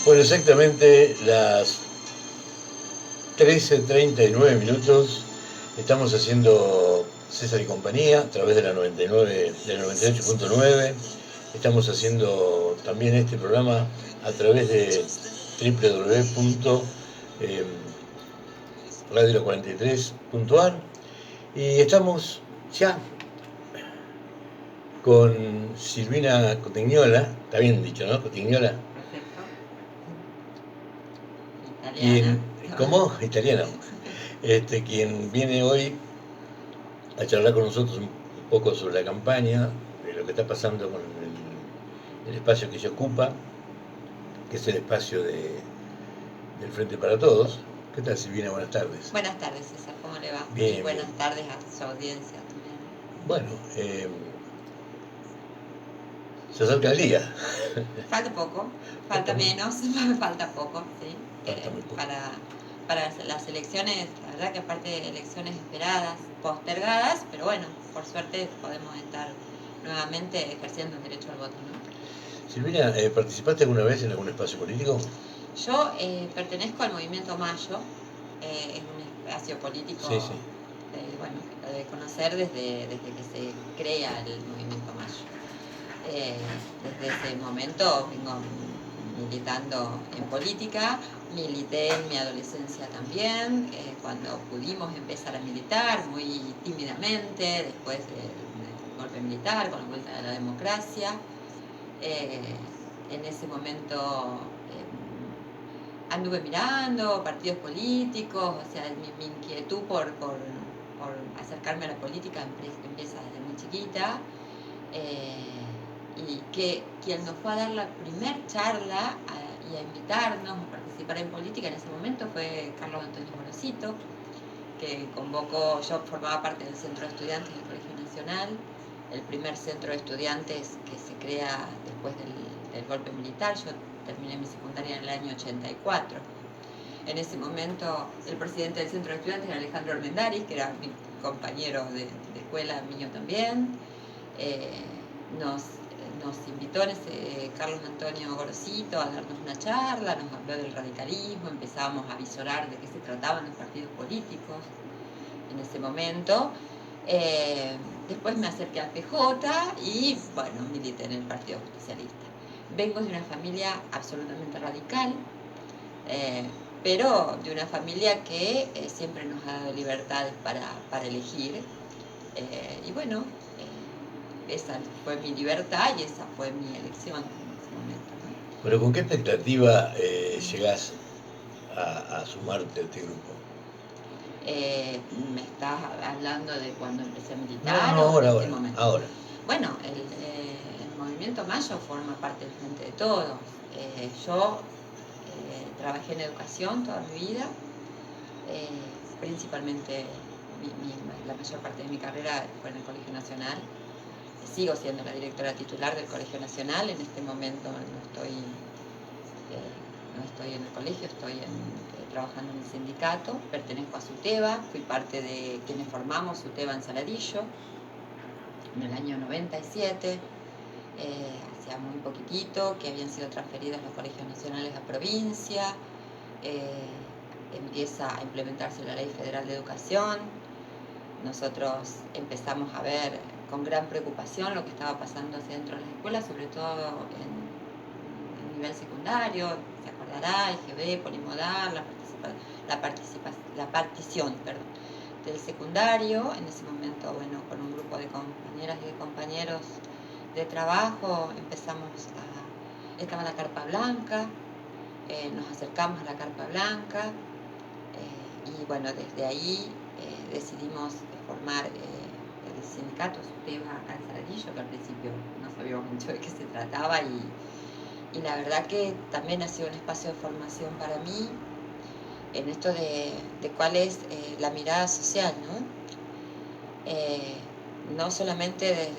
Bueno, exactamente las 13:39. Estamos haciendo César y Compañía a través de la 99, del 98.9. Estamos haciendo también este programa a través de www.radio43.ar y estamos ya con Silvina Cotignola, está bien dicho, ¿no? Cotignola. Perfecto. Quien, Italiana. ¿cómo? Italiana. Quien viene hoy a charlar con nosotros un poco sobre la campaña, de lo que está pasando con el espacio que se ocupa, que es el espacio del Frente para Todos. ¿Qué tal, Silvina? Buenas tardes. Buenas tardes, César, ¿cómo le va? Bien, Y buenas bien. tardes a su audiencia también. Bueno, se acerca el día. Falta poco, falta menos, falta poco, sí. Falta muy poco. Para las elecciones, la verdad que aparte de elecciones esperadas, postergadas, pero bueno, por suerte podemos estar nuevamente ejerciendo el derecho al voto, ¿no? Silvina, ¿participaste alguna vez en algún espacio político? Yo pertenezco al Movimiento Mayo, es un espacio político, Sí, sí. bueno, que lo debe conocer desde que se crea el Movimiento Mayo. Desde ese momento vengo militando en política, milité en mi adolescencia también, cuando pudimos empezar a militar muy tímidamente, después del golpe militar, con la vuelta de la democracia. En ese momento anduve mirando partidos políticos, o sea, mi inquietud por acercarme a la política empieza desde muy chiquita. Y que quien nos fue a dar la primer charla y a invitarnos a participar en política en ese momento fue Carlos Antonio Gorosito, que convocó, yo formaba parte del Centro de Estudiantes del Colegio Nacional, el primer centro de estudiantes que se crea después del golpe militar. Yo terminé mi secundaria en el año 84. En ese momento el presidente del centro de estudiantes era Alejandro Armendáriz, que era mi compañero de escuela mío también. Nos invitó Carlos Antonio Gorosito a darnos una charla, nos habló del radicalismo, empezamos a visorar de qué se trataban los partidos políticos en ese momento. Después me acerqué al PJ y bueno, milité en el Partido Justicialista. Vengo de una familia absolutamente radical, pero de una familia que siempre nos ha dado libertades para elegir. Y bueno, esa fue mi libertad y esa fue mi elección en ese momento, ¿no? Pero ¿con qué expectativa llegás a sumarte a este grupo? ¿Me estás hablando de cuando empecé a militar No, o de ahora, este momento? ahora. Bueno, el Movimiento Mayo forma parte del Frente de Todos. Yo trabajé en educación toda mi vida, principalmente la mayor parte de mi carrera fue en el Colegio Nacional. Sigo siendo la directora titular del Colegio Nacional. En este momento no estoy en el colegio, estoy trabajando en el sindicato. Pertenezco a SUTEBA, fui parte de quienes formamos SUTEBA en Saladillo en el año 97, hacía muy poquitito, que habían sido transferidos los colegios nacionales a provincia. Empieza a implementarse la Ley Federal de Educación. Nosotros empezamos a ver con gran preocupación lo que estaba pasando hacia dentro de las escuelas, sobre todo en nivel secundario. Se acordará, IGB, Polimodal, la partición del secundario. En ese momento, bueno, con un grupo de compañeras y de compañeros de trabajo estaba la carpa blanca, nos acercamos a la carpa blanca y bueno, desde ahí decidimos formar el sindicato SUTEBA acá en Saladillo, que al principio no sabíamos mucho de qué se trataba y la verdad que también ha sido un espacio de formación para mí en esto de cuál es la mirada social, ¿no? No solamente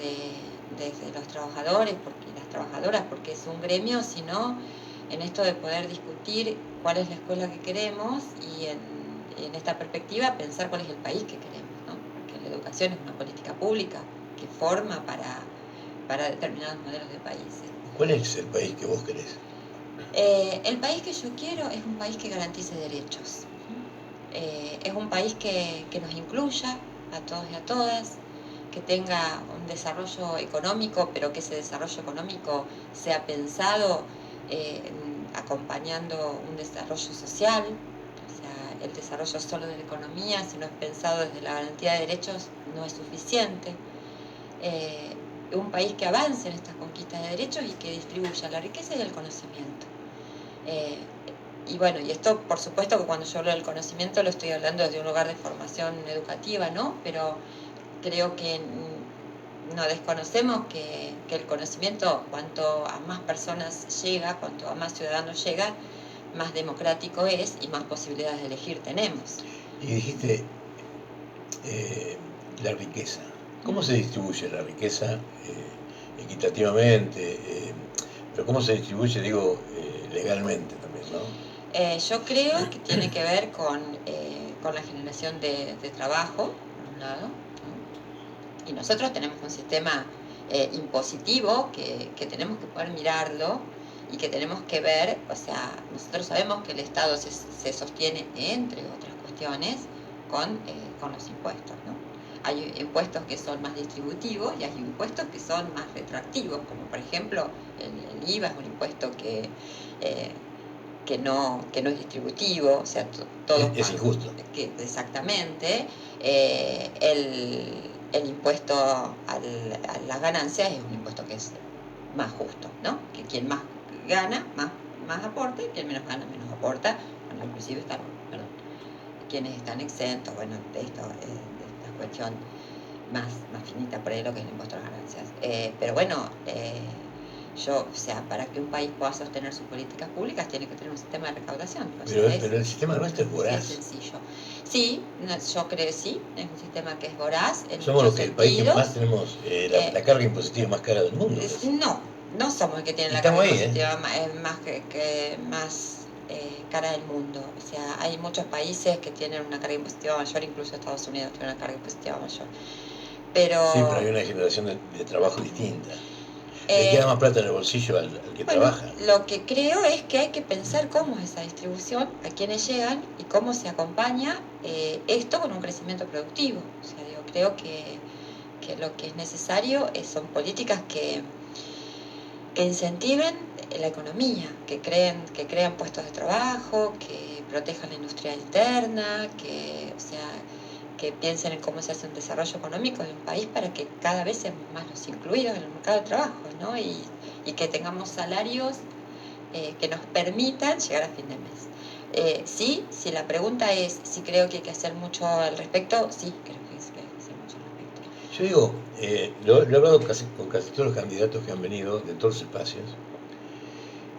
desde los trabajadores y las trabajadoras, porque es un gremio, sino en esto de poder discutir cuál es la escuela que queremos y en esta perspectiva pensar cuál es el país que queremos, ¿no? Porque la educación es una política pública que forma para determinados modelos de países. ¿Cuál es el país que vos querés? El país que yo quiero es un país que garantice derechos. Es un país que nos incluya a todos y a todas, que tenga un desarrollo económico, pero que ese desarrollo económico sea pensado acompañando un desarrollo social. O sea, el desarrollo solo de la economía, si no es pensado desde la garantía de derechos, no es suficiente. Un país que avance en estas conquistas de derechos y que distribuya la riqueza y el conocimiento. Y bueno, y esto por supuesto que cuando yo hablo del conocimiento lo estoy hablando desde un lugar de formación educativa, ¿no? Pero creo que no desconocemos que el conocimiento, cuanto a más personas llega, cuanto a más ciudadanos llega, más democrático es y más posibilidades de elegir tenemos. Y dijiste la riqueza. ¿Cómo se distribuye la riqueza equitativamente? Pero ¿cómo se distribuye, digo, legalmente también, ¿no? Yo creo que tiene que ver con la generación de trabajo, por un lado, ¿no? Y nosotros tenemos un sistema impositivo que tenemos que poder mirarlo y que tenemos que ver. O sea, nosotros sabemos que el Estado se sostiene, entre otras cuestiones, con los impuestos, ¿no? Hay impuestos que son más distributivos y hay impuestos que son más retroactivos, como por ejemplo el IVA es un impuesto que no es distributivo, o sea, todo es injusto. Exactamente. El impuesto a las ganancias es un impuesto que es más justo, ¿no? Que quien más gana, más aporta, y quien menos gana, menos aporta. Bueno, inclusive están, perdón, quienes están exentos, bueno, de esta cuestión más finita por ahí, lo que es el impuesto a las ganancias. Pero bueno, o sea, para que un país pueda sostener sus políticas públicas tiene que tener un sistema de recaudación. Pero el sistema nuestro es voraz. Sí, es sencillo. Sí, yo creo que sí, es un sistema que es voraz. Somos el país que más tenemos la carga impositiva más cara del mundo. No somos el que tiene la carga impositiva más cara del mundo. O sea, hay muchos países que tienen una carga impositiva mayor, incluso Estados Unidos tiene una carga impositiva mayor. Sí, pero hay una generación de trabajo distinta. Le queda más plata en el bolsillo al que trabaja. Lo que creo es que hay que pensar cómo es esa distribución, a quiénes llegan y cómo se acompaña esto con un crecimiento productivo. O sea, creo que lo que es necesario son políticas que incentiven la economía, que crean puestos de trabajo, que protejan la industria interna, que piensen en cómo se hace un desarrollo económico de un país para que cada vez seamos más los incluidos en el mercado de trabajo, ¿no? Y que tengamos salarios que nos permitan llegar a fin de mes. Sí, si la pregunta es si creo que hay que hacer mucho al respecto, sí, creo que hay que hacer mucho al respecto. Yo digo, lo he hablado con casi todos los candidatos que han venido de todos los espacios,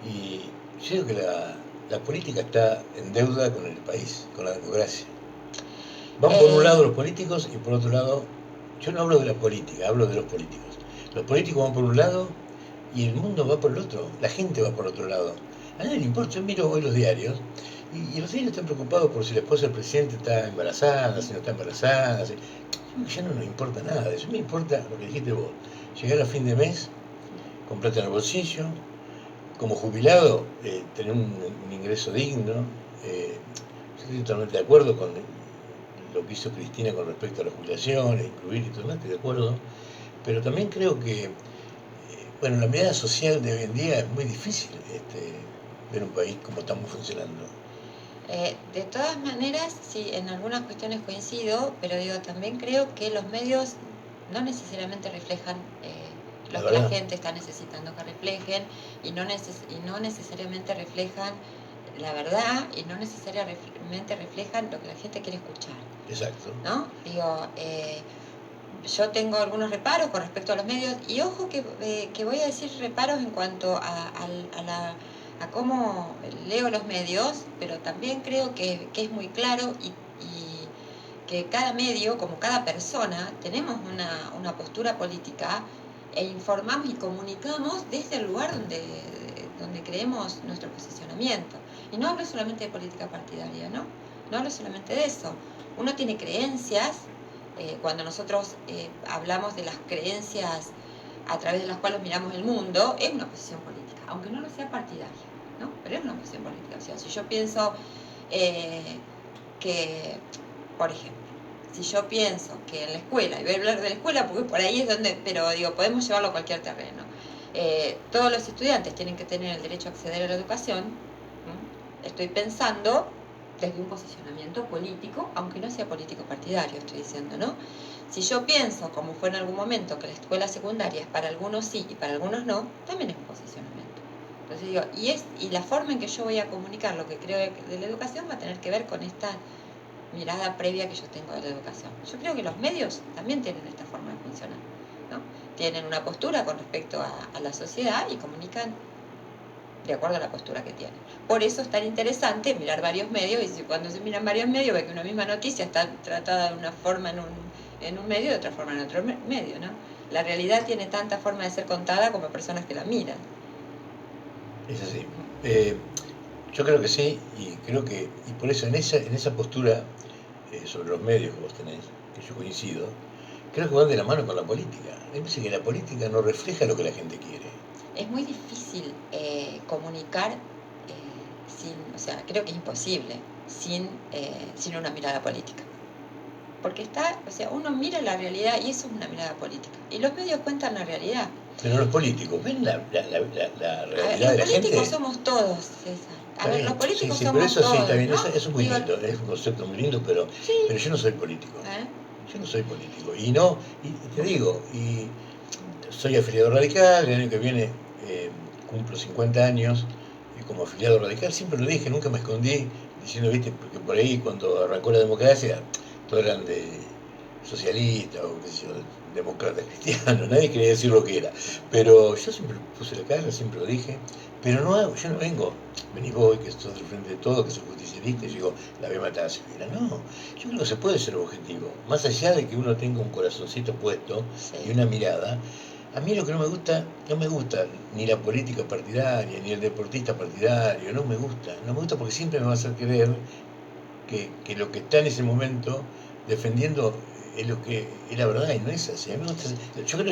y yo digo que la política está en deuda con el país, con la democracia. Van por un lado los políticos y por otro lado, yo no hablo de la política, hablo de los políticos. Los políticos van por un lado y el mundo va por el otro, la gente va por otro lado. A nadie le importa. Yo miro hoy los diarios y los diarios están preocupados por si la esposa del presidente está embarazada, si no está embarazada. Ya no nos importa nada de eso. Me importa lo que dijiste vos, llegar a fin de mes con plata en el bolsillo, como jubilado, tener un ingreso digno. Estoy totalmente de acuerdo con lo que hizo Cristina con respecto a la jubilación, incluir y todo eso, estoy de acuerdo. Pero también creo que, bueno, la mirada social de hoy en día es muy difícil ver un país como estamos funcionando. De todas maneras, sí, en algunas cuestiones coincido, pero también creo que los medios no necesariamente reflejan lo que la gente está necesitando que reflejen y no necesariamente reflejan la verdad y no necesariamente reflejan lo que la gente quiere escuchar. Exacto. ¿No? Yo tengo algunos reparos con respecto a los medios y ojo que voy a decir reparos en cuanto a cómo leo los medios, pero también creo que es muy claro y que cada medio, como cada persona, tenemos una postura política e informamos y comunicamos desde el lugar donde creemos nuestro posicionamiento. Y no hablo solamente de política partidaria, ¿no? No hablo solamente de eso. Uno tiene creencias, cuando nosotros hablamos de las creencias a través de las cuales miramos el mundo, es una posición política, aunque no lo sea partidaria. ¿no? Pero es una posición política. O sea, si yo pienso que, por ejemplo, si yo pienso que en la escuela, y voy a hablar de la escuela porque por ahí es donde, pero digo, podemos llevarlo a cualquier terreno, todos los estudiantes tienen que tener el derecho a acceder a la educación, ¿no? Estoy pensando desde un posicionamiento político, aunque no sea político partidario, estoy diciendo, ¿no? Si yo pienso, como fue en algún momento, que la escuela secundaria es para algunos sí y para algunos no, también es un posicionamiento. Entonces digo, y la forma en que yo voy a comunicar lo que creo de la educación va a tener que ver con esta mirada previa que yo tengo de la educación. Yo creo que los medios también tienen esta forma de funcionar, ¿no? Tienen una postura con respecto a la sociedad y comunican de acuerdo a la postura que tienen. Por eso es tan interesante mirar varios medios, y cuando se miran varios medios ve que una misma noticia está tratada de una forma en un medio y de otra forma en otro medio, ¿no? La realidad tiene tanta forma de ser contada como personas que la miran. Es así. Yo creo que sí, y creo que, y por eso en esa postura sobre los medios que vos tenés, que yo coincido, creo que van de la mano con la política. Me parece que la política no refleja lo que la gente quiere. Es muy difícil comunicar o sea, creo que es imposible sin una mirada política. Porque o sea, uno mira la realidad y eso es una mirada política. Y los medios cuentan la realidad. Pero los políticos ven la realidad de la gente. Los políticos somos todos, César. Los políticos sí, somos pero eso todos. sí, está bien, ¿no? eso es muy lindo, es un concepto muy lindo, pero yo no soy político. Yo no soy político. Y te digo, y soy afiliado radical, el año que viene cumplo 50 años como afiliado radical, siempre lo dije, nunca me escondí diciendo, viste, porque por ahí cuando arrancó la democracia, todos eran de socialistas o qué sé yo, demócratas cristianos, nadie quería decir lo que era. Pero yo siempre puse la cara, siempre lo dije, pero yo no vengo, venís vos, que sos del frente de todo, que sos justicialista, y yo digo, la voy a matar a Silvina. No, yo creo que se puede ser objetivo, más allá de que uno tenga un corazoncito puesto y una mirada. A mí lo que no me gusta ni la política partidaria, ni el deportista partidario, no me gusta porque siempre me va a hacer creer que lo que está en ese momento defendiendo es lo que es la verdad y no es así. A mí me gusta,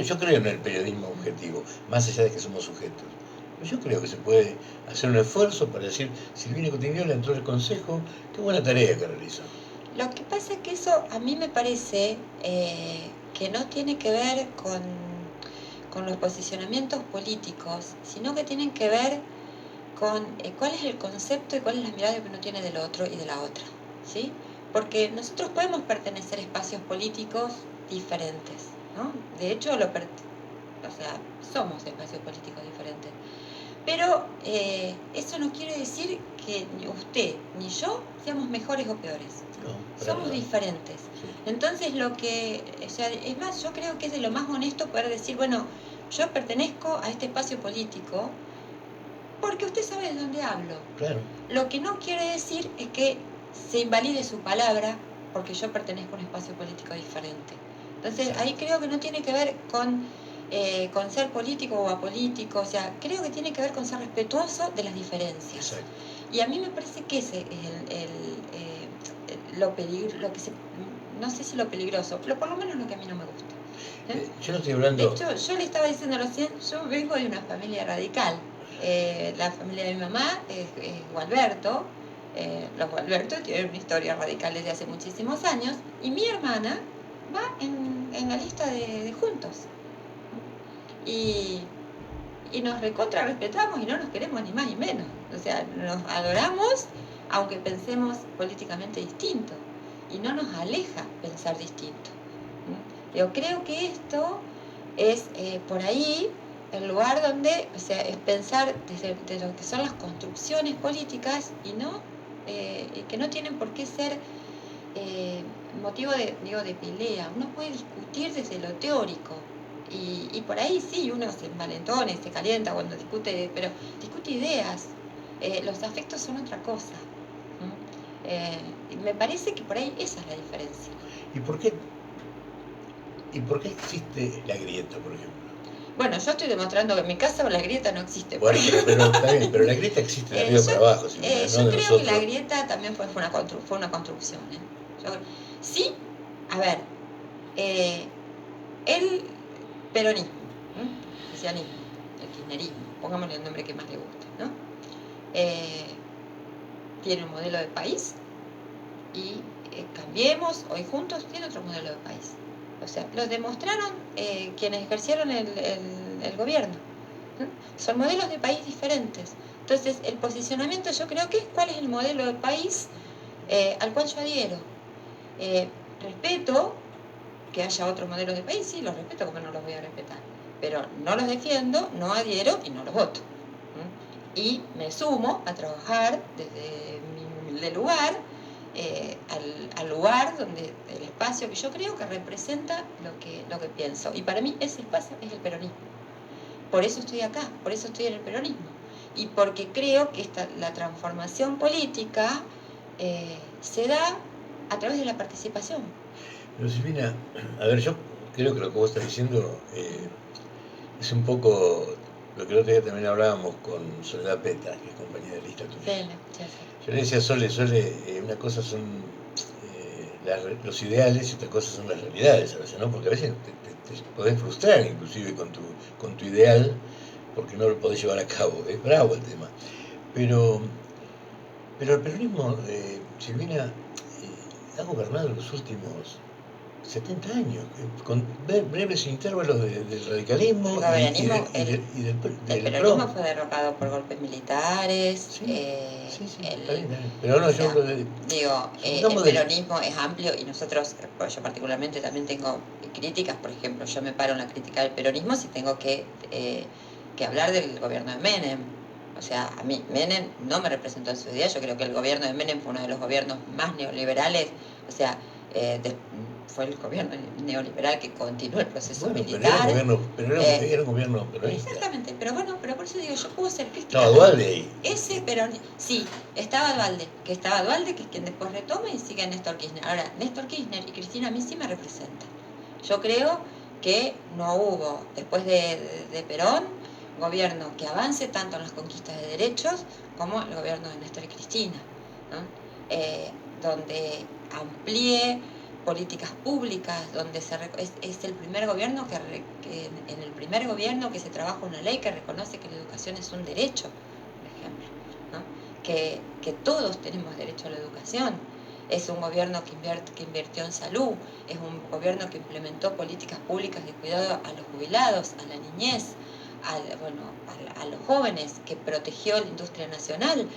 yo creo en el periodismo objetivo, más allá de que somos sujetos. Yo creo que se puede hacer un esfuerzo para decir, Silvina Cotignola entró al Consejo, qué buena tarea que realizó. Lo que pasa es que eso a mí me parece que no tiene que ver con los posicionamientos políticos, sino que tienen que ver con cuál es el concepto y cuál es la mirada que uno tiene del otro y de la otra, ¿sí? Porque nosotros podemos pertenecer a espacios políticos diferentes, ¿no? De hecho, somos espacios políticos diferentes. Pero eso no quiere decir que ni usted ni yo seamos mejores o peores. No, somos diferentes. Sí. Entonces es más, yo creo que es de lo más honesto poder decir, bueno, yo pertenezco a este espacio político porque usted sabe de dónde hablo. Claro. Lo que no quiere decir es que se invalide su palabra porque yo pertenezco a un espacio político diferente. Entonces ahí creo que no tiene que ver con ser político o apolítico, o sea, creo que tiene que ver con ser respetuoso de las diferencias. Exacto. Y a mí me parece que ese es lo peligroso, no sé si lo peligroso, pero por lo menos lo que a mí no me gusta. Yo no estoy hablando... De hecho, yo le estaba diciendo recién, yo vengo de una familia radical. La familia de mi mamá es Gualberto. Los Gualberto tienen una historia radical desde hace muchísimos años. Y mi hermana va en la lista de Juntos. Y nos recontra respetamos y no nos queremos ni más ni menos. O sea, nos adoramos aunque pensemos políticamente distinto. Y no nos aleja pensar distinto. Yo creo que esto es por ahí el lugar donde, o sea, es pensar desde lo que son las construcciones políticas y que no tienen por qué ser motivo de pelea. Uno puede discutir desde lo teórico y por ahí sí, uno se envalentona, se calienta cuando discute, pero discute ideas. Los afectos son otra cosa. Me parece que por ahí esa es la diferencia. ¿Y por qué existe la grieta, por ejemplo? Bueno, yo estoy demostrando que en mi casa la grieta no existe. Bueno, pero está bien, pero la grieta existe de arriba para abajo. Yo creo que la grieta también fue una construcción. Sí, a ver, el peronismo, el kirchnerismo, pongámosle el nombre que más le guste, ¿no? tiene un modelo de país y Cambiemos, Hoy Juntos, tiene otro modelo de país. O sea, lo demostraron quienes ejercieron el gobierno. Son modelos de país diferentes. Entonces, el posicionamiento yo creo que es cuál es el modelo de país al cual yo adhiero. Respeto que haya otros modelos de país, sí, los respeto, como no los voy a respetar. Pero no los defiendo, no adhiero y no los voto. Y me sumo a trabajar desde mi humilde lugar al lugar donde el espacio que yo creo que representa lo que pienso. Y para mí ese espacio es el peronismo. Por eso estoy acá, por eso estoy en el peronismo. Y porque creo que la transformación política se da a través de la participación. Pero Silvina, a ver, yo creo que lo que vos estás diciendo es un poco lo que el otro día también hablábamos con Soledad Peta, que es compañera de lista tuya. Sí. Yo le decía a Sole, una cosa son los ideales y otra cosa son las realidades a veces, ¿no? Porque a veces te podés frustrar inclusive con tu ideal porque no lo podés llevar a cabo. Es bravo el tema. Pero el peronismo, Silvina, ha gobernado los últimos 70 años, con breves intervalos del radicalismo El del peronismo fue derrocado por golpes militares. Sí, está bien. Pero no, yo digo, el peronismo es amplio y nosotros, yo particularmente también tengo críticas. Por ejemplo, yo me paro en la crítica del peronismo si tengo que hablar del gobierno de Menem. O sea, a mí Menem no me representó en su día. Yo creo que el gobierno de Menem fue uno de los gobiernos más neoliberales. O sea, fue el gobierno neoliberal que continuó el proceso militar. Era un gobierno peronista. Exactamente, pero por eso digo, yo puedo ser crítica. Estaba Duhalde ahí. Ese peronismo, sí, estaba Duhalde, que es quien después retoma y sigue a Néstor Kirchner. Ahora, Néstor Kirchner y Cristina a mí sí me representan. Yo creo que no hubo, después de Perón, gobierno que avance tanto en las conquistas de derechos como el gobierno de Néstor y Cristina, ¿no? Donde amplíe políticas públicas, donde es el primer gobierno en el primer gobierno que se trabaja una ley que reconoce que la educación es un derecho, por ejemplo, ¿no? que todos tenemos derecho a la educación. Es un gobierno que invirtió en salud, es un gobierno que implementó políticas públicas de cuidado a los jubilados, a la niñez, a los jóvenes, que protegió la industria nacional.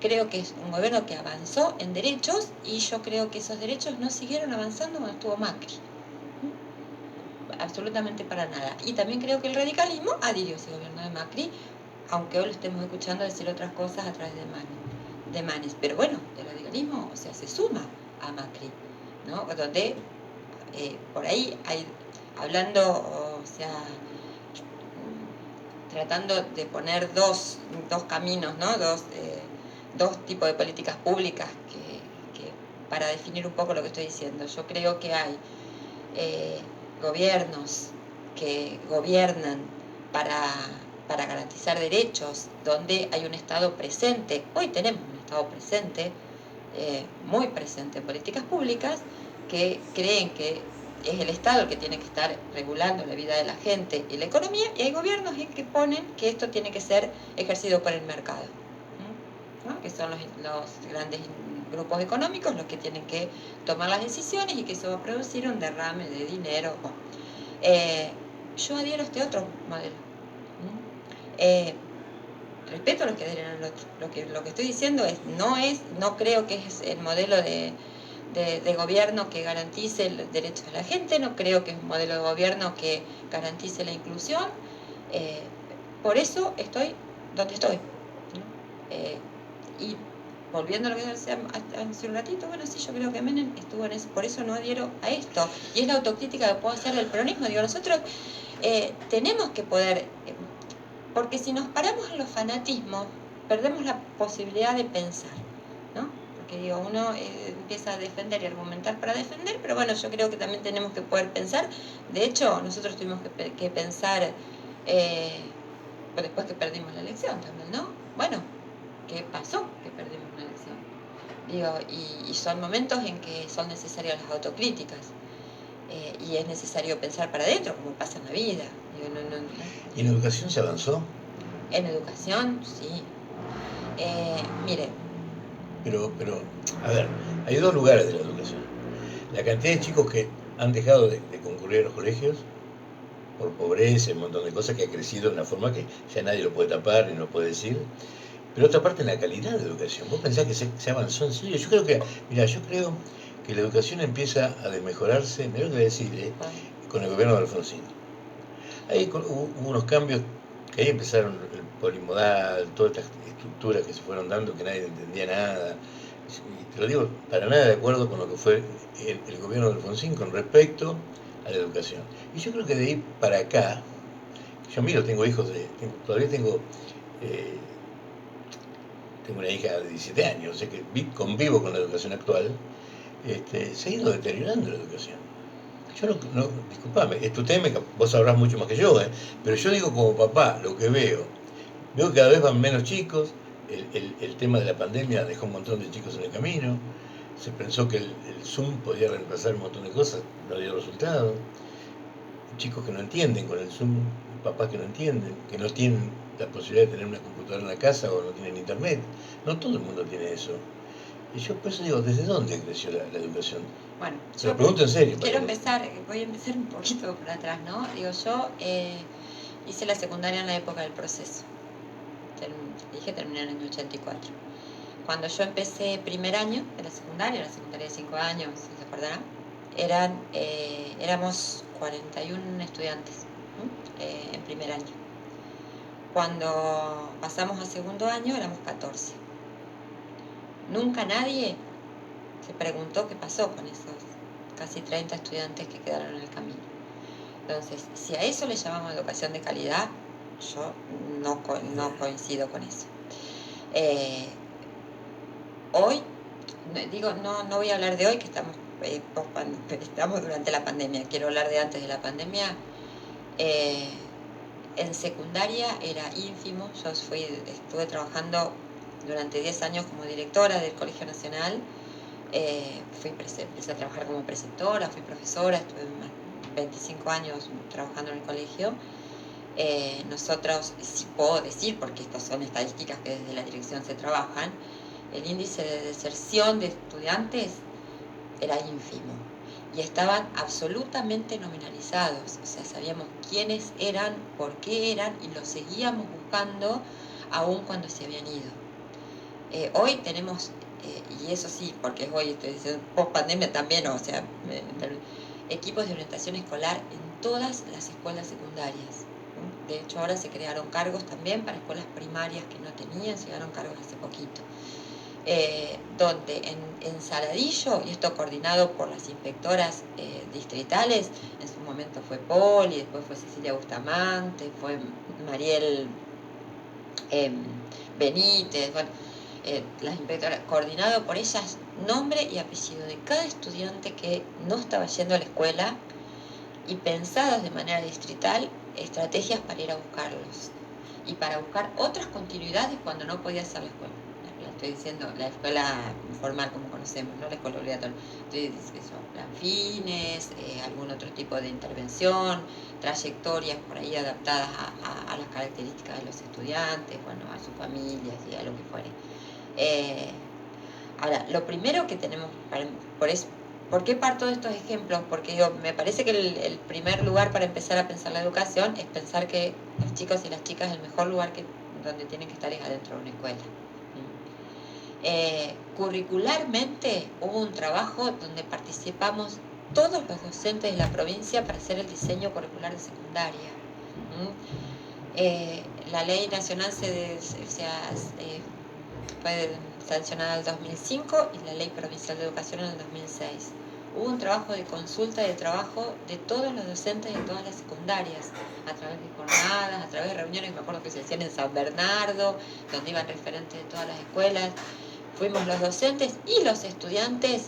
Creo que es un gobierno que avanzó en derechos y yo creo que esos derechos no siguieron avanzando cuando estuvo Macri. Absolutamente para nada. Y también creo que el radicalismo adhirió a ese gobierno de Macri, aunque hoy lo estemos escuchando decir otras cosas a través de Manes. Pero bueno, el radicalismo, se suma a Macri, ¿no? Donde por ahí hay, hablando, tratando de poner dos caminos, ¿no? Dos tipos de políticas públicas que para definir un poco lo que estoy diciendo. Yo creo que hay gobiernos que gobiernan para garantizar derechos, donde hay un Estado presente. Hoy tenemos un Estado presente, muy presente en políticas públicas, que creen que es el Estado el que tiene que estar regulando la vida de la gente y la economía, y hay gobiernos que ponen que esto tiene que ser ejercido por el mercado, ¿no? Que son los grandes grupos económicos los que tienen que tomar las decisiones y que eso va a producir un derrame de dinero. Yo adhiero a este otro modelo. Respeto a los que adhieren al otro. Lo que estoy diciendo no creo que es el modelo de gobierno que garantice el derecho de la gente, no creo que es un modelo de gobierno que garantice la inclusión. Por eso estoy donde estoy, ¿no? Y volviendo a lo que decía hace un ratito, sí, yo creo que Menem estuvo en eso, por eso no adhiero a esto. Y es la autocrítica que puedo hacer del peronismo. Digo, nosotros tenemos que poder, porque si nos paramos en los fanatismos, perdemos la posibilidad de pensar, ¿no? Porque uno empieza a defender y argumentar para defender, pero yo creo que también tenemos que poder pensar. De hecho, nosotros tuvimos que pensar después que perdimos la elección también, ¿no? ¿Qué pasó que perdimos la elección? Y son momentos en que son necesarias las autocríticas y es necesario pensar para adentro, como pasa en la vida. ¿Y en educación se avanzó? En educación, sí. Mire, Pero, a ver, hay dos lugares de la educación. La cantidad de chicos que han dejado de concurrir a los colegios por pobreza, un montón de cosas que ha crecido de una forma que ya nadie lo puede tapar ni lo puede decir. Pero otra parte en la calidad de la educación. ¿Vos pensás que se avanzó en serio? Yo creo que la educación empieza a desmejorarse, me lo que voy a decir, con el gobierno de Alfonsín. Ahí hubo unos cambios que ahí empezaron el polimodal, todas estas estructuras que se fueron dando que nadie entendía nada. Y te lo digo para nada de acuerdo con lo que fue el gobierno de Alfonsín con respecto a la educación. Y yo creo que de ahí para acá, yo miro, tengo hijos, todavía eh, tengo una hija de 17 años, o sea que convivo con la educación actual, se ha ido deteriorando la educación. Yo disculpame, es tu tema, vos sabrás mucho más que yo, pero yo digo como papá, lo que veo que cada vez van menos chicos, el tema de la pandemia dejó un montón de chicos en el camino, se pensó que el Zoom podía reemplazar un montón de cosas, no dio resultado, chicos que no entienden con el Zoom, papás que no entienden, que no tienen la posibilidad de tener una computadora en la casa o no tienen internet, no todo el mundo tiene eso. Y yo por eso digo, ¿desde dónde creció la educación? bueno, Se lo pregunto en serio. Voy a empezar un poquito por atrás, ¿no? Digo, yo hice la secundaria en la época del proceso. Terminé en el año 84. Cuando yo empecé primer año de la secundaria de 5 años, si se acordarán, éramos 41 estudiantes, ¿no? En primer año. Cuando pasamos a segundo año éramos 14. Nunca nadie se preguntó qué pasó con esos casi 30 estudiantes que quedaron en el camino. Entonces, si a eso le llamamos educación de calidad, yo no coincido con eso. Hoy, no voy a hablar de hoy, que estamos durante la pandemia, quiero hablar de antes de la pandemia. En secundaria era ínfimo, yo estuve trabajando durante 10 años como directora del Colegio Nacional. Empecé a trabajar como preceptora, fui profesora, estuve más 25 años trabajando en el colegio. Nosotros, sí puedo decir, porque estas son estadísticas que desde la dirección se trabajan, el índice de deserción de estudiantes era ínfimo y estaban absolutamente nominalizados, o sea, sabíamos quiénes eran, por qué eran y los seguíamos buscando aún cuando se habían ido. Hoy tenemos, y eso sí, porque es hoy, estoy diciendo, post pandemia también, o sea, equipos de orientación escolar en todas las escuelas secundarias. De hecho, ahora se crearon cargos también para escuelas primarias que no tenían, se llegaron cargos hace poquito. Donde en Saladillo, y esto coordinado por las inspectoras distritales, en su momento fue Poli, después fue Cecilia Bustamante, fue Mariel Benítez, bueno, las inspectoras, coordinado por ellas, nombre y apellido de cada estudiante que no estaba yendo a la escuela y pensadas de manera distrital estrategias para ir a buscarlos y para buscar otras continuidades cuando no podía hacer la escuela. Estoy diciendo la escuela formal como conocemos, no la escuela obligatoria. Estoy diciendo plan fines, algún otro tipo de intervención, trayectorias por ahí adaptadas a las características de los estudiantes, bueno, a sus familias y a lo que fuere. Ahora, lo primero que tenemos, ¿por qué parto de estos ejemplos? Porque me parece que el primer lugar para empezar a pensar la educación es pensar que los chicos y las chicas, el mejor lugar donde tienen que estar es adentro de una escuela. Curricularmente hubo un trabajo donde participamos todos los docentes de la provincia para hacer el diseño curricular de secundaria. La ley nacional fue sancionada en el 2005 y la ley provincial de educación en el 2006. Hubo un trabajo de consulta y de trabajo de todos los docentes de todas las secundarias, a través de jornadas, a través de reuniones, me acuerdo que se hacían en San Bernardo, donde iban referentes de todas las escuelas. Fuimos los docentes y los estudiantes,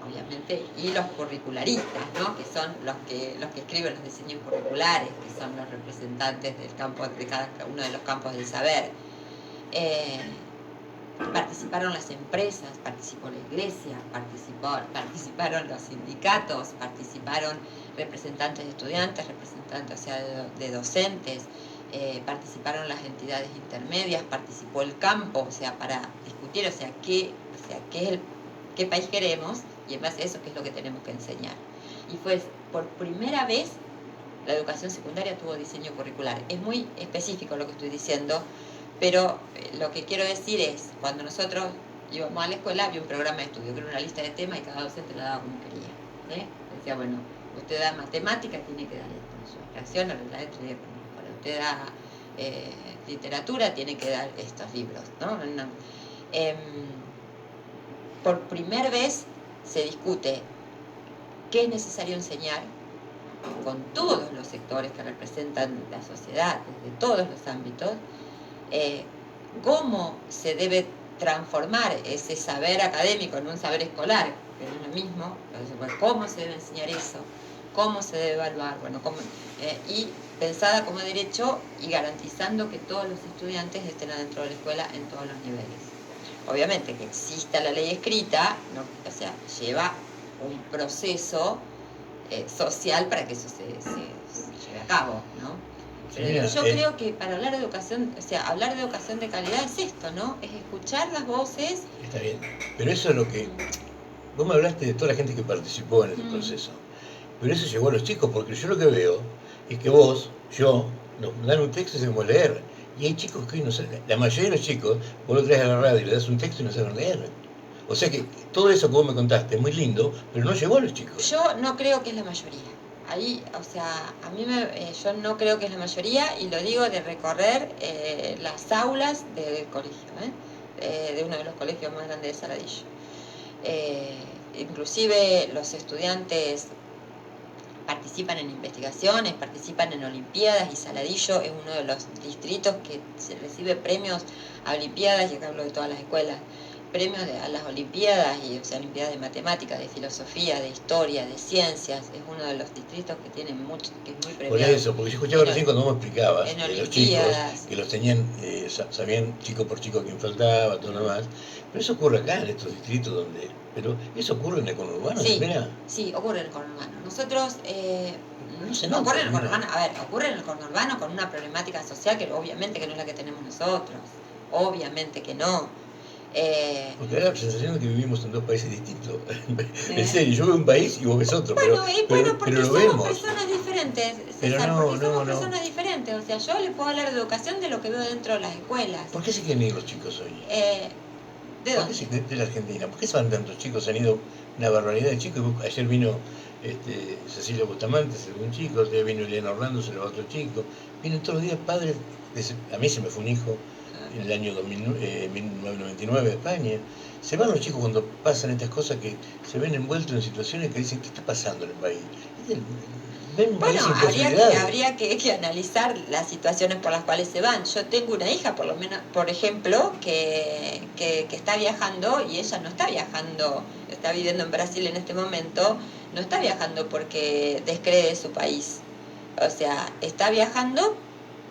obviamente, y los curricularistas, ¿no? Que son los que escriben los diseños curriculares, que son los representantes del campo, de cada uno de los campos del saber. Participaron las empresas, participó la iglesia, participaron los sindicatos, participaron representantes de estudiantes, representantes, o sea, de docentes. participaron las entidades intermedias, participó el campo, o sea, para discutir, qué país queremos y en base a eso qué es lo que tenemos que enseñar. Y fue por primera vez la educación secundaria tuvo diseño curricular. Es muy específico lo que estoy diciendo, pero lo que quiero decir es, cuando nosotros íbamos a la escuela había un programa de estudio, que era una lista de temas y cada docente la daba como quería. Decía, bueno, usted da matemática, tiene que dar esto, fracción, la letra y usted da literatura, tiene que dar estos libros, ¿no? Por primera vez se discute qué es necesario enseñar con todos los sectores que representan la sociedad, desde todos los ámbitos, cómo se debe transformar ese saber académico en un saber escolar, que no es lo mismo, cómo se debe enseñar eso, cómo se debe evaluar, y pensada como derecho y garantizando que todos los estudiantes estén adentro de la escuela en todos los niveles. Obviamente que exista la ley escrita, ¿no? Lleva un proceso social para que eso se lleve a cabo, ¿no? Pero yo creo que para hablar de educación, hablar de educación de calidad es esto, ¿no? Es escuchar las voces. Está bien, pero eso es lo que... Vos me hablaste de toda la gente que participó en este proceso, pero eso llegó a los chicos, porque yo lo que veo es que yo, nos dan un texto y sabemos leer, y hay chicos que hoy no saben, la mayoría de los chicos, vos lo traes a la radio y le das un texto y no saben leer. O sea que todo eso que vos me contaste es muy lindo, pero no llegó a los chicos. Yo no creo que es la mayoría. Ahí, yo no creo que es la mayoría, y lo digo de recorrer las aulas del colegio, de uno de los colegios más grandes de Saladillo. Inclusive los estudiantes participan en investigaciones, participan en olimpiadas, y Saladillo es uno de los distritos que se recibe premios a olimpiadas, y acá hablo de todas las escuelas, premios a las olimpiadas, olimpiadas de matemáticas, de filosofía, de historia, de ciencias. Es uno de los distritos que tiene mucho, que es muy premiado. Por eso, porque yo escuchaba recién cuando vos me explicabas en los chicos, que los tenían, sabían chico por chico quién faltaba, todo lo demás. Pero eso ocurre acá, en estos distritos donde... Pero eso ocurre en el conurbano, sí, mira. Sí, ocurre en el conurbano. Nosotros... no se nota, ocurre en el conurbano, ocurre en el conurbano con una problemática social que obviamente que no es la que tenemos nosotros. Obviamente que no. Porque da la sensación de que vivimos en dos países distintos. En serio, yo veo un país y vos ves otro, porque pero lo somos vemos. Personas diferentes, César, pero porque somos personas diferentes. Yo le puedo hablar de educación de lo que veo dentro de las escuelas. ¿Por qué se quieren ir los chicos hoy? ¿De dónde? De la Argentina. ¿Por qué se van tantos chicos? Se han ido una barbaridad de chicos. Ayer vino Cecilia Bustamante, se le un chico, otro día vino Eliana Orlando, se le va otro chico. Vienen todos los días padres. A mí se me fue un hijo en el año 1999 de España. Se van los chicos cuando pasan estas cosas, que se ven envueltos en situaciones que dicen, ¿qué está pasando en el país? Bueno, habría que analizar las situaciones por las cuales se van. Yo tengo una hija, por ejemplo, que está viajando, y ella no está viajando, está viviendo en Brasil en este momento, no está viajando porque descree su país. Está viajando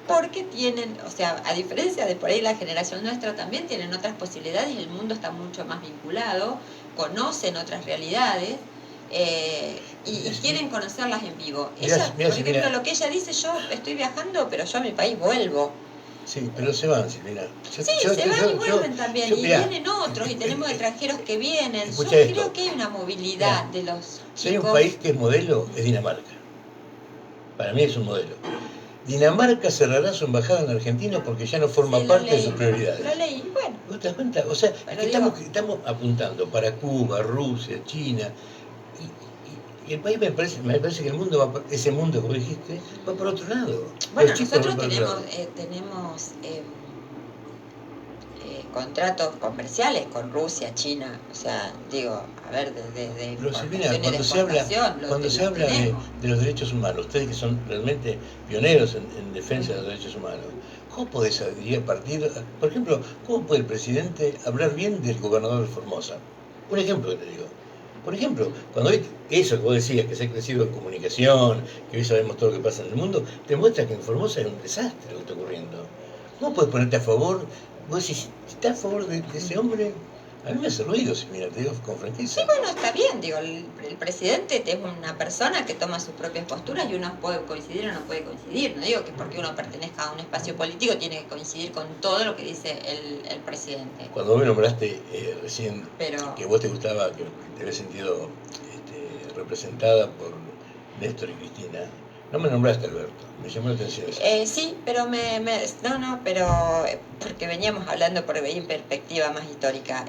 porque tienen, a diferencia de por ahí la generación nuestra, también tienen otras posibilidades, el mundo está mucho más vinculado, conocen otras realidades. Y quieren conocerlas en vivo. Por ejemplo, lo que ella dice, yo estoy viajando, pero yo a mi país vuelvo. Sí, pero se van, Silvina. Se van y vuelven también, y vienen otros, y tenemos extranjeros que vienen. Yo creo que hay una movilidad de los chicos. Si hay un país que es modelo, es Dinamarca. Para mí es un modelo. Dinamarca cerrará su embajada en Argentina porque ya no forma parte de sus prioridades. Lo leí, bueno. ¿Vos te das cuenta? Estamos apuntando para Cuba, Rusia, China. Y el país me parece que el mundo ese mundo, como dijiste, va por otro lado. Bueno, nosotros tenemos contratos comerciales con Rusia, China, desde Silvina, cuando se habla de los derechos humanos, ustedes que son realmente pioneros en defensa de los derechos humanos, ¿cómo podés partir? Por ejemplo, ¿cómo puede el presidente hablar bien del gobernador de Formosa? Un ejemplo que te digo. Por ejemplo, cuando eso que vos decías, que se ha crecido en comunicación, que hoy sabemos todo lo que pasa en el mundo, te muestra que en Formosa es un desastre lo que está ocurriendo. ¿Cómo puedes ponerte a favor? Vos decís, ¿estás a favor de ese hombre? A mí me hace ruido, si mira, te digo con Sí, franqueza. bueno, está bien, digo, el presidente es una persona que toma sus propias posturas y uno puede coincidir o no puede coincidir. No digo que porque uno pertenezca a un espacio político tiene que coincidir con todo lo que dice el presidente. Cuando vos me nombraste recién Pero que vos te gustaba, que te habías sentido representada por Néstor y Cristina, no me nombraste Alberto, me llamó la atención eso. sí, pero no, pero porque veníamos hablando por ahí en perspectiva más histórica.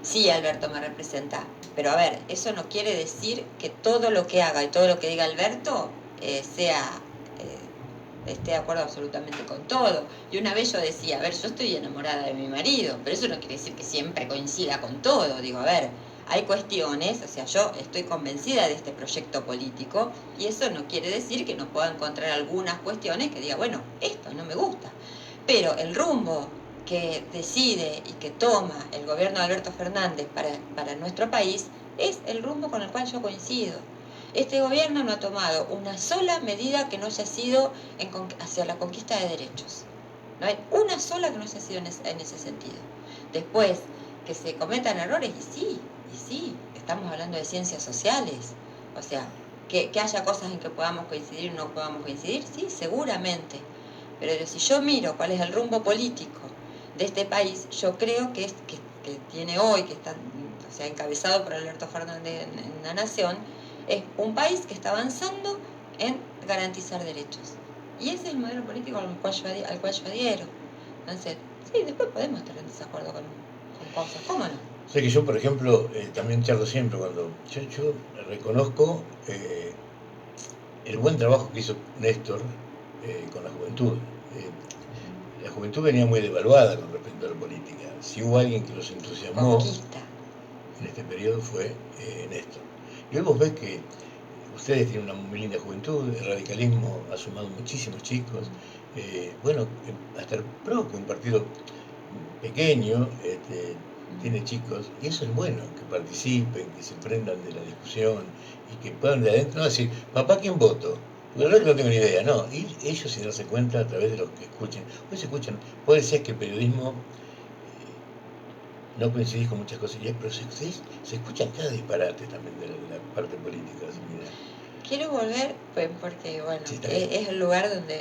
Sí, Alberto me representa, pero a ver, eso no quiere decir que todo lo que haga y todo lo que diga Alberto esté de acuerdo absolutamente con todo. Y una vez yo decía, a ver, yo estoy enamorada de mi marido, pero eso no quiere decir que siempre coincida con todo. Digo, a ver, hay cuestiones, o sea, yo estoy convencida de este proyecto político y eso no quiere decir que no pueda encontrar algunas cuestiones que diga, bueno, esto no me gusta. Pero el rumbo que decide y que toma el gobierno de Alberto Fernández para nuestro país es el rumbo con el cual yo coincido. Este gobierno no ha tomado una sola medida que no haya sido hacia la conquista de derechos. No hay una sola que no haya sido en ese sentido. Después, que se cometan errores, y sí, estamos hablando de ciencias sociales. O sea, que haya cosas en que podamos coincidir o no podamos coincidir, sí, seguramente. Pero si yo miro cuál es el rumbo político de este país, yo creo que tiene hoy, que está encabezado por Alberto Fernández en la Nación, es un país que está avanzando en garantizar derechos. Y ese es el modelo político al cual yo adhiero. Entonces, sí, después podemos estar en desacuerdo con cosas, ¿cómo no? Sé que yo, por ejemplo, también charlo siempre cuando yo reconozco el buen trabajo que hizo Néstor con la juventud. La juventud venía muy devaluada con respecto a la política. Si hubo alguien que los entusiasmó Conquista. en este periodo fue Néstor. Y hoy vos ves que ustedes tienen una muy linda juventud, el radicalismo ha sumado muchísimos chicos. Bueno, hasta el PRO, que es un partido pequeño, tiene chicos, y eso es bueno, que participen, que se prendan de la discusión y que puedan de adentro no decir, papá, ¿quién voto? Porque la verdad que no tengo ni idea, no, y ellos se darse cuenta a través de lo que escuchen. Hoy se escuchan, vos decías que el periodismo no coincidís con muchas cosas, pero se escuchan cada disparate también de la parte política, así, mira. Quiero volver, pues porque bueno, Sí, es el lugar donde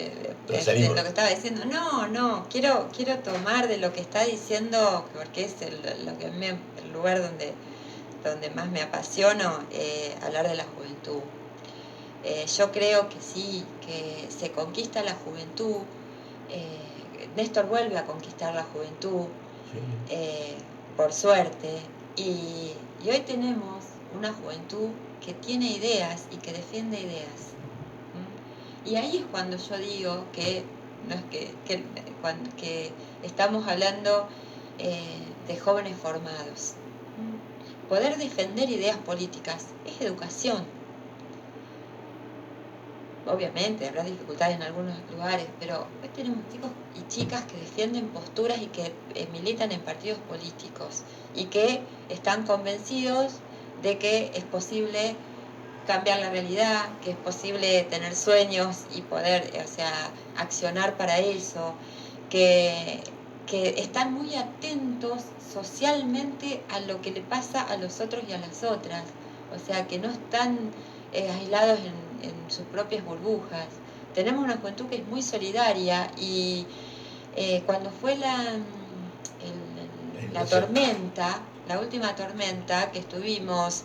de lo que estaba diciendo. No, quiero tomar de lo que está diciendo, porque es el lugar donde más me apasiono, hablar de la juventud. Yo creo que sí, que se conquista la juventud. Néstor vuelve a conquistar la juventud, Sí. por suerte, y hoy tenemos una juventud que tiene ideas y que defiende ideas. ¿Mm? Y ahí es cuando yo digo que no es que estamos hablando de jóvenes formados. ¿Mm? Poder defender ideas políticas es educación. Obviamente habrá dificultades en algunos lugares, pero hoy tenemos chicos y chicas que defienden posturas y que militan en partidos políticos y que están convencidos de que es posible cambiar la realidad, que es posible tener sueños y poder, accionar para eso, que están muy atentos socialmente a lo que le pasa a los otros y a las otras, o sea, que no están aislados en sus propias burbujas. Tenemos una juventud que es muy solidaria y cuando fue la tormenta, la última tormenta que estuvimos,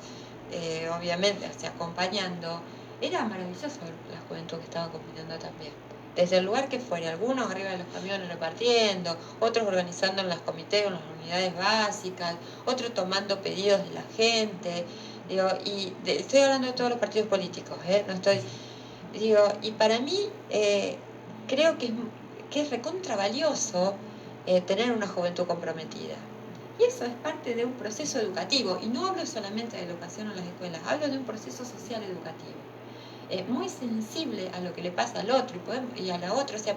obviamente, acompañando, era maravilloso la juventud que estaba acompañando también. Desde el lugar que fuera, algunos arriba de los camiones repartiendo, otros organizando en los comités, en las unidades básicas, otros tomando pedidos de la gente. Digo, estoy hablando de todos los partidos políticos, no estoy. Digo, y para mí creo que es recontra valioso tener una juventud comprometida. Y eso es parte de un proceso educativo. Y no hablo solamente de educación en las escuelas, hablo de un proceso social educativo. Muy sensible a lo que le pasa al otro y a la otra. O sea,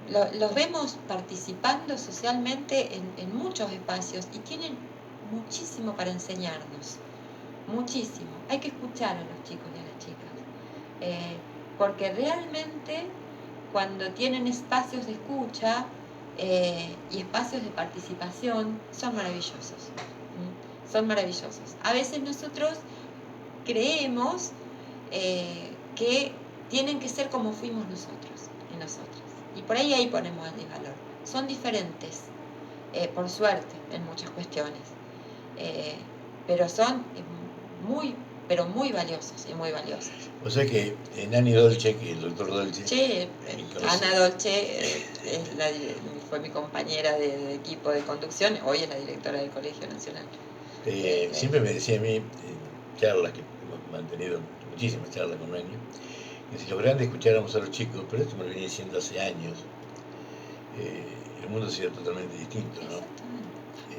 los vemos participando socialmente en muchos espacios y tienen muchísimo para enseñarnos. Muchísimo. Hay que escuchar a los chicos y a las chicas. Porque realmente cuando tienen espacios de escucha, y espacios de participación son maravillosos. Son maravillosos. A veces nosotros creemos que tienen que ser como fuimos nosotros y nosotras. Y por ahí ponemos el valor. Son diferentes, por suerte, en muchas cuestiones. Pero son muy valiosos y muy valiosos. O sea que Nani Dolce, que el doctor Dolce... Sí, Ana Dolce fue mi compañera de equipo de conducción, hoy es la directora del Colegio Nacional. Siempre me decía a mí, charlas que hemos mantenido, muchísimas charlas con Nani, que si lo grande escucháramos a los chicos, pero esto me lo venía diciendo hace años, el mundo sería totalmente distinto, ¿no? Exactamente.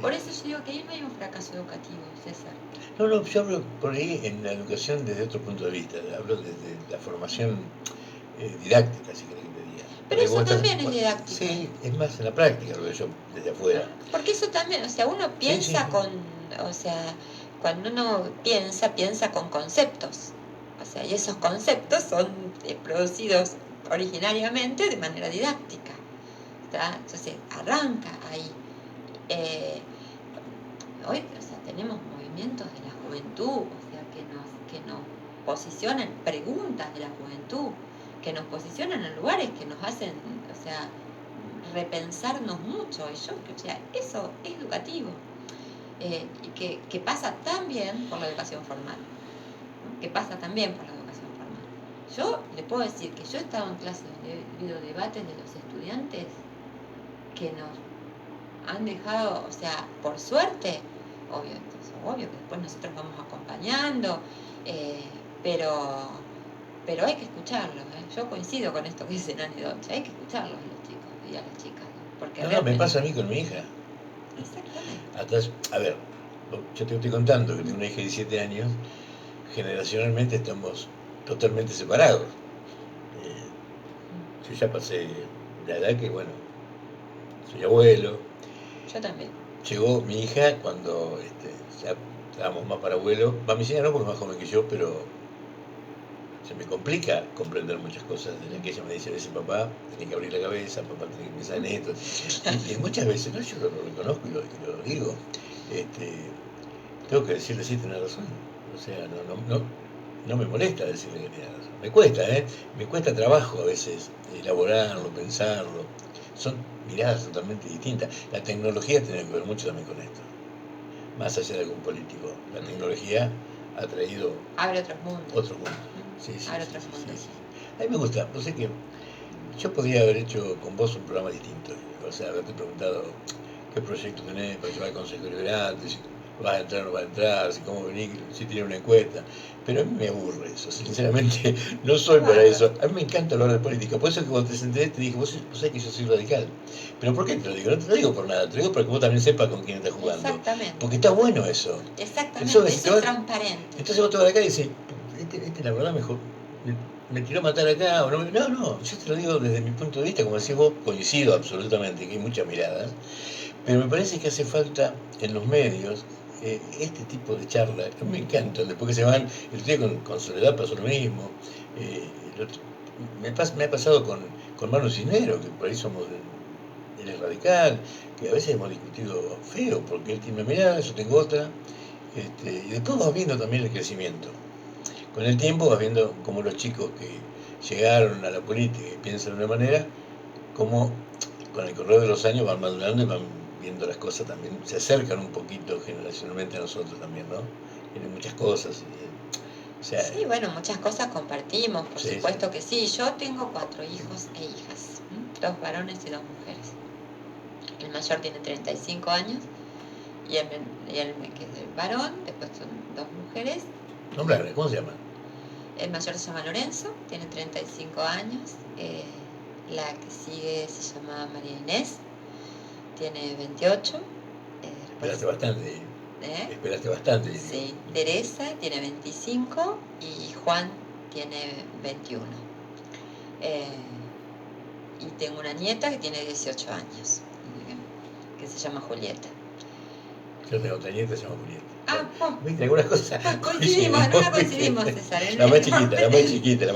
Por eso yo digo que ahí no hay un fracaso educativo, César. No, yo hablo por ahí en la educación desde otro punto de vista, hablo desde la formación didáctica, si querés que te diga. Pero eso también es didáctica. Sí, es más en la práctica, lo veo yo desde afuera. Porque eso también, o sea, uno piensa o sea, cuando uno piensa con conceptos. O sea, y esos conceptos son producidos originariamente de manera didáctica. ¿Está? Entonces, arranca ahí. Hoy, o sea, tenemos movimientos de la juventud, o sea, que nos posicionan, preguntas de la juventud, que nos posicionan en lugares que nos hacen, o sea, repensarnos mucho. Y yo, o sea, eso es educativo. Y que pasa también por la educación formal. ¿No? Que pasa también por la educación formal. Yo le puedo decir que yo he estado en clases donde he vivido debates de los estudiantes que nos han dejado, o sea, por suerte, obvio que después nosotros vamos acompañando, pero hay que escucharlos. Yo coincido con esto que dice Nani Dolce, hay que escucharlos a los chicos y a las chicas. Porque no, me pasa a mí con mi hija. Exactamente. A ver, yo te estoy contando que tengo una hija de 17 años, generacionalmente estamos totalmente separados. Yo ya pasé la edad que, bueno, soy abuelo. Yo también. Llegó mi hija cuando ya estábamos más para abuelo. Mi hija no, porque es más joven que yo, pero se me complica comprender muchas cosas de las que ella me dice a veces: papá, tenés que abrir la cabeza, papá, tenés que pensar en esto. Y muchas veces, ¿no? Yo lo reconozco y lo digo. Tengo que decirle: sí, tenés razón. O sea, no me molesta decirle que tiene razón. Me cuesta, me cuesta trabajo a veces elaborarlo, pensarlo. Son miradas totalmente distintas. La tecnología tiene que ver mucho también con esto. Más allá de algún político, la tecnología ha traído... Abre otros mundos. Otros mundos. Sí, abre otros mundos. Sí. A mí me gusta. No sé que yo podría haber hecho con vos un programa distinto. O sea, haberte preguntado qué proyecto tenés para llevar al Consejo Deliberante, si vas a entrar o no vas a entrar, si cómo venís, si tiene una encuesta. Pero a mí me aburre eso, sinceramente, no soy para eso. A mí me encanta hablar de política, por eso que cuando te senté te dije: vos sabés que yo soy radical. ¿Pero por qué te lo digo? No te lo digo por nada, te lo digo para que vos también sepas con quién estás jugando. Exactamente. Porque está bueno eso. Exactamente, eso es transparente. Entonces vos te vas acá y decís: la verdad mejor me tiró a matar acá, o no, yo te lo digo desde mi punto de vista, como decís vos, coincido absolutamente, que hay muchas miradas, pero me parece que hace falta en los medios este tipo de charlas. Me encantan, después que se van. El día con Soledad pasó lo mismo. Me ha pasado con Manu Cisneros, que por ahí él es radical, que a veces hemos discutido feo, porque él tiene una mirada, yo tengo otra, y después vas viendo también el crecimiento. Con el tiempo vas viendo cómo los chicos que llegaron a la política y piensan de una manera, cómo con el correr de los años van madurando y van viendo las cosas también, se acercan un poquito generacionalmente a nosotros también, ¿no? Tienen muchas cosas. Sí, bueno, muchas cosas compartimos, por supuesto que sí. Yo tengo 4 hijos e hijas, 2 varones y 2 mujeres. El mayor tiene 35 años y el que es el varón, después son 2 mujeres. Nombre, ¿cómo se llama? El mayor se llama Lorenzo, tiene 35 años. La que sigue se llama María Inés, tiene 28. Esperaste bastante. Esperaste bastante. Sí, Teresa tiene 25 y Juan tiene 21. Y tengo una nieta que tiene 18 años, que se llama Julieta. Yo tengo otra nieta que se llama Julieta. Ah, ¿viste algunas cosas? Coincidimos, César. La más chiquita.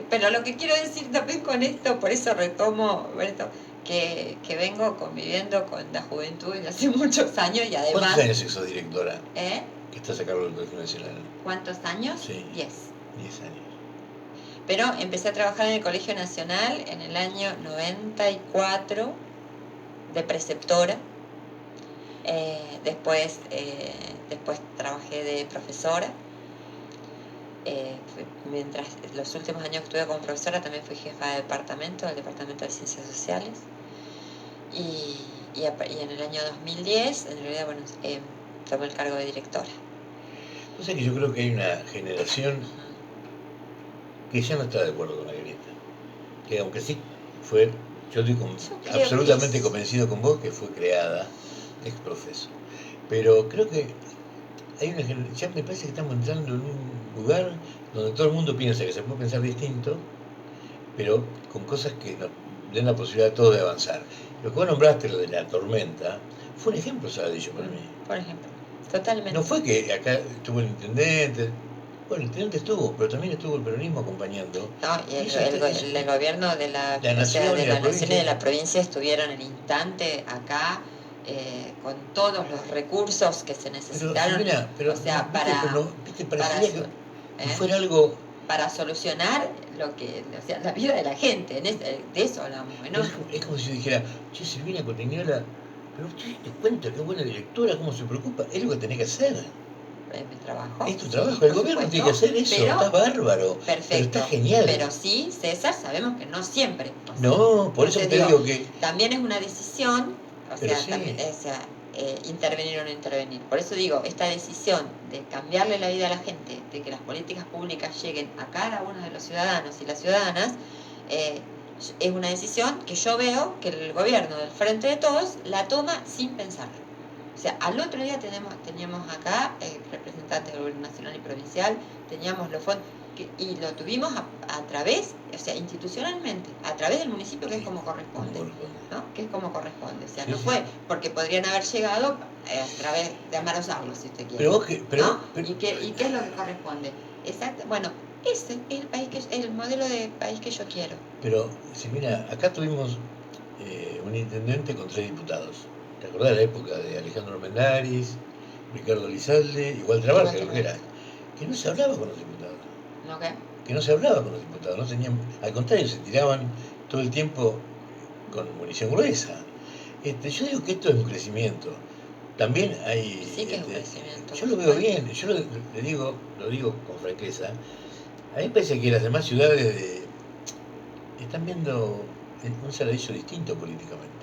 Pero lo que quiero decir también con esto, por eso retomo, Roberto, que vengo conviviendo con la juventud desde hace muchos años y además... ¿Cuántos años sos directora? ¿Eh? Que estás a cargo del Colegio Nacional. ¿Cuántos años? Sí. 10. 10 años. Pero empecé a trabajar en el Colegio Nacional en el año 94 de preceptora. Después trabajé de profesora. Mientras los últimos años que estuve como profesora también fui jefa de departamento, del Departamento de Ciencias Sociales. Y en el año 2010, en realidad, bueno, tomé el cargo de directora. O sea que yo creo que hay una generación que ya no está de acuerdo con la grieta. Que aunque sí fue, yo estoy absolutamente convencido con vos que fue creada ex profeso. Pero creo que hay una generación, ya me parece que estamos entrando en un lugar donde todo el mundo piensa que se puede pensar distinto, pero con cosas que nos den la posibilidad a todos de avanzar. Lo que vos nombraste, lo de la tormenta, fue un ejemplo, Saladillo, para mí. Por ejemplo, totalmente. No fue que acá estuvo el intendente, bueno, el intendente estuvo, pero también estuvo el peronismo acompañando. No, y el gobierno de la nación y de la provincia estuvieron en instante acá con todos los recursos que se necesitaron. Pero, o sea, parecería que fuera algo para solucionar la vida de la gente, de eso hablamos, ¿no? Es como si yo dijera, che, Silvina Cotiñola, pero usted te cuenta qué buena directora, cómo se preocupa, es lo que tenés que hacer. Es mi trabajo. Es tu trabajo, el gobierno tiene que hacer eso, está bárbaro. Perfecto. Pero está genial. Pero sí, César, sabemos que no siempre. No, por eso te digo que... También es una decisión, sí. Intervenir o no intervenir. Por eso digo, esta decisión de cambiarle la vida a la gente, de que las políticas públicas lleguen a cada uno de los ciudadanos y las ciudadanas, es una decisión que yo veo que el gobierno del Frente de Todos la toma sin pensarlo. O sea, al otro día teníamos acá representantes del gobierno nacional y provincial, teníamos los fondos, y lo tuvimos a través, o sea, institucionalmente, a través del municipio, que es como corresponde, ¿no? Que es como corresponde. O sea, no fue porque podrían haber llegado a través de Amaro Sarlo, si usted quiere. ¿no? ¿Y qué es lo que corresponde? Exacto. Bueno, ese es el modelo de país que yo quiero. Pero, si mira, acá tuvimos un intendente con 3 diputados. ¿Te acordás de la época de Alejandro Mendaris, Ricardo Lizalde y Walter Abarca, creo que era? Que no se hablaba con los diputados. ¿No qué? Que no se hablaba con los diputados, no tenían, al contrario, se tiraban todo el tiempo con munición gruesa. Yo digo que esto es un crecimiento. También hay... Sí que es un crecimiento. Yo lo veo bien, yo lo digo con franqueza. A mí me parece que las demás ciudades están viendo un Saladillo distinto políticamente.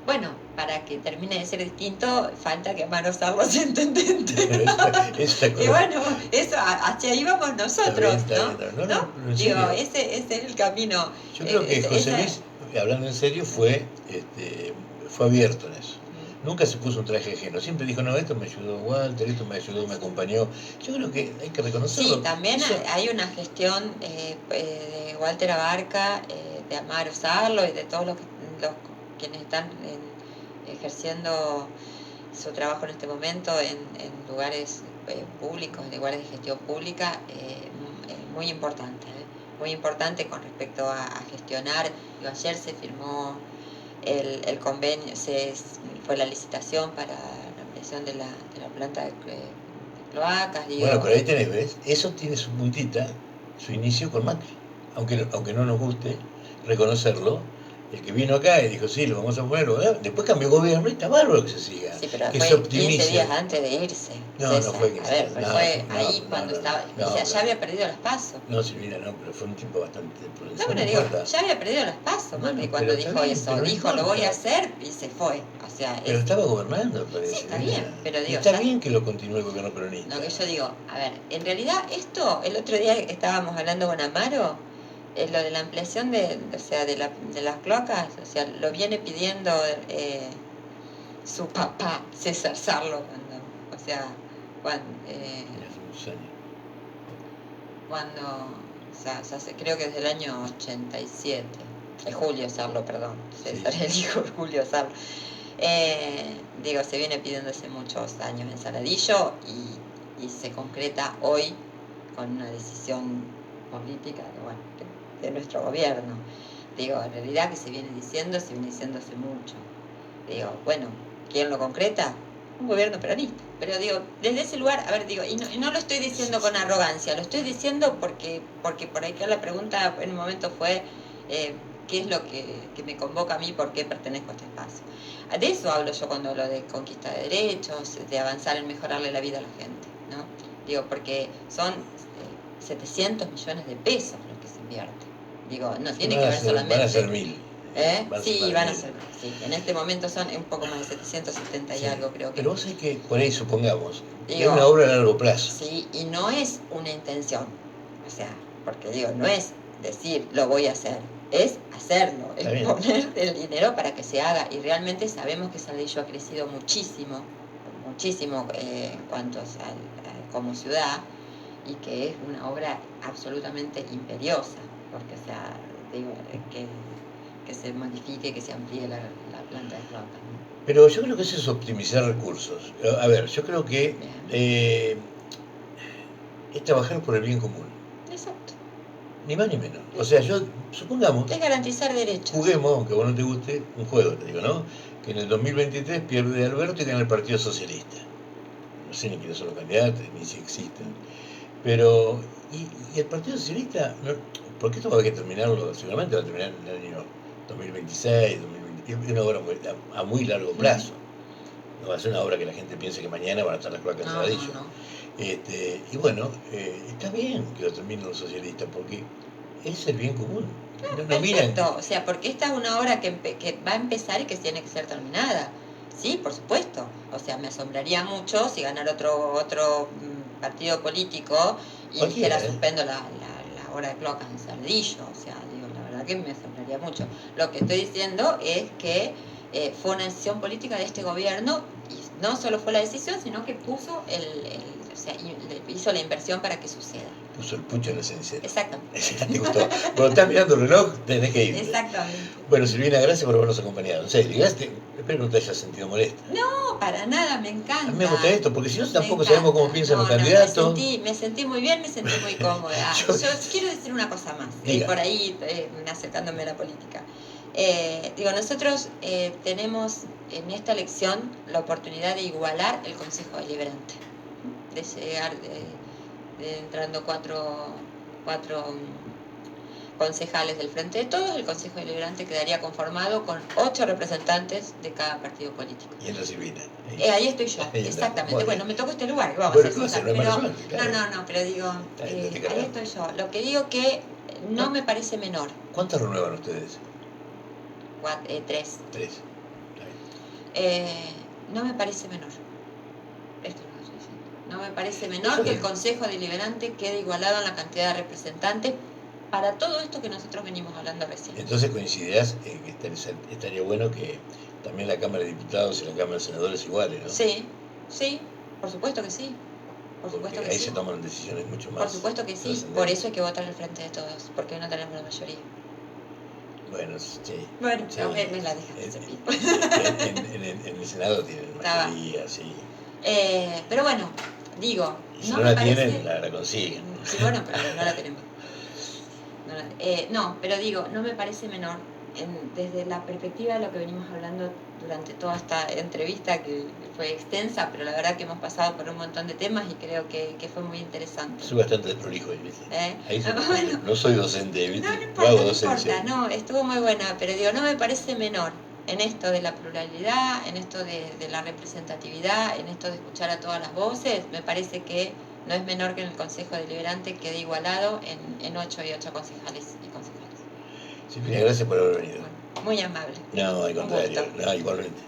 Bueno, para que termine de ser distinto, falta que Amaro Sarlo sea intendente. Y bueno, eso, hacia ahí vamos nosotros, ¿no? Digo, ese es el camino. Yo creo que José Luis, hablando en serio, fue abierto en eso. Nunca se puso un traje ajeno, siempre dijo, no, esto me ayudó Walter, esto me ayudó, me acompañó. Yo creo que hay que reconocerlo. Sí, también hay una gestión de Walter Abarca, de Amaro Sarlo y de todos los quienes están ejerciendo su trabajo en este momento en lugares públicos, en lugares de gestión pública, muy importante con respecto a gestionar. Ayer se firmó el convenio, fue la licitación para la ampliación de la planta de cloacas. Bueno, pero ahí tenés, ¿ves? Eso tiene su puntita, su inicio con Macri, aunque no nos guste reconocerlo. El que vino acá y dijo, sí, lo vamos a poner, después cambió gobierno y está bárbaro que se siga. Sí, pero que fue se optimice. 15 días antes de irse. No, César. No fue 15 días. Pero fue ahí cuando estaba. O sea, ya había perdido los pasos. No, Silvina, no, pero fue un tiempo bastante prudente. No, pero digo, ya había perdido los pasos, Macri, cuando dijo eso. Dijo, lo voy a hacer y se fue. O sea, pero estaba gobernando, parece. Sí, está bien, pero digo. Está bien que lo continúe el gobierno peronista. Lo que yo digo, a ver, en realidad esto, el otro día estábamos hablando con Amaro. Lo de la ampliación de las cloacas, o sea, lo viene pidiendo su papá, César Sarlo, creo que desde el año 87, Julio Sarlo, perdón, César, sí. El hijo de Julio Sarlo. Se viene pidiendo hace muchos años en Saladillo y se concreta hoy con una decisión política de nuestro gobierno. Digo, en realidad que se viene diciendo hace mucho. Digo, bueno, ¿quién lo concreta? Un gobierno peronista. Pero digo, desde ese lugar, a ver, digo, y no lo estoy diciendo con arrogancia, lo estoy diciendo porque por ahí que la pregunta en un momento fue qué es lo que me convoca a mí, por qué pertenezco a este espacio. De eso hablo yo cuando hablo de conquista de derechos, de avanzar en mejorarle la vida a la gente, ¿no? Digo, porque son 700 millones de pesos los que se invierten. Digo, no tiene que ver solamente... Van a ser 1000. Sí, van a ser, sí. En este momento son un poco más de 770 y algo, creo que. Pero vos sabés que por ahí supongamos, digo, es una obra a largo plazo. Sí, y no es una intención. O sea, porque digo, no es decir lo voy a hacer, es hacerlo, es poner el dinero para que se haga. Y realmente sabemos que Saldillo ha crecido muchísimo, muchísimo en cuanto como ciudad, y que es una obra absolutamente imperiosa, porque o sea, digo, que se modifique, que se amplíe la planta de flota, ¿no? Pero yo creo que eso es optimizar recursos. A ver, yo creo que es trabajar por el bien común. Exacto. Ni más ni menos. O sea, yo, supongamos... Es garantizar derechos. Juguemos, aunque a vos no te guste, un juego, te digo, ¿no? Que en el 2023 pierde Alberto y gana el Partido Socialista. No sé ni quiénes son los candidatos, ni si existen. Pero, y el Partido Socialista, no, porque esto va a haber que terminarlo, seguramente va a terminar en el año 2026, 2020, es una obra a muy largo plazo. No va a ser una obra que la gente piense que mañana van a estar las cloacas en Saladillo. Y bueno, está bien que lo terminen los socialistas, porque es el bien común. No miran. O sea, porque esta es una obra que va a empezar y que tiene que ser terminada. Sí, por supuesto. O sea, me asombraría mucho si ganara otro partido político y dijera suspendo la obra de cloacas en Saladillo. O sea, digo, la verdad que me asombraría mucho. Lo que estoy diciendo es que fue una decisión política de este gobierno, y no solo fue la decisión, sino que puso o sea, hizo la inversión para que suceda. Puso el pucho en la cenicera. Exactamente. ¿Te gustó? Cuando estás mirando el reloj, tenés que ir. Exactamente. Bueno, Silvina, gracias por habernos acompañado. En serio, espero que no te hayas sentido molesta. No, para nada, me encanta. A mí me gusta esto, porque si no tampoco sabemos cómo piensan los candidatos. Me sentí muy bien, me sentí muy cómoda. yo quiero decir una cosa más, por ahí acercándome a la política. Digo, nosotros tenemos en esta elección la oportunidad de igualar el Consejo Deliberante, de llegar entrando cuatro concejales del Frente de Todos. El Consejo Deliberante quedaría conformado con 8 representantes de cada partido político. Y en la Silvina. Ahí estoy yo, exactamente. Bueno, me tocó este lugar, vamos bueno, a hacer no, pero digo, ahí estoy yo. Lo que digo que no me parece menor. ¿Cuántas renuevan ustedes? 3. 3. No me parece menor. Esto es lo que estoy diciendo. No me parece menor que el Consejo Deliberante quede igualado en la cantidad de representantes para todo esto que nosotros venimos hablando recién. Entonces coincidirás en que estaría bueno que también la Cámara de Diputados y la Cámara de Senadores iguales, ¿no? Sí, por supuesto que sí. Por supuesto que ahí se toman decisiones mucho más. Por supuesto que sí, por eso hay que votar al Frente de Todos, porque hoy no tenemos la mayoría. Bueno, sí. Bueno, sí. Me la dejaste servir. En el Senado tienen mayoría, sí. Pero bueno, digo... Y si no la tienen, la consiguen. Sí, bueno, pero no la tenemos. No, pero digo, no me parece menor desde la perspectiva de lo que venimos hablando durante toda esta entrevista, que fue extensa, pero la verdad que hemos pasado por un montón de temas y creo que fue muy interesante. Soy bastante desprolijo, ¿viste? Ahí bueno, no soy docente, ¿viste? No importa, no, estuvo muy buena, pero digo, no me parece menor en esto de la pluralidad, en esto de la representatividad, en esto de escuchar a todas las voces. Me parece que no es menor que en el Consejo Deliberante quede igualado en 8 y 8 concejales y concejales. Silvina, gracias por haber venido. Bueno, muy amable. No, al contrario, igualmente.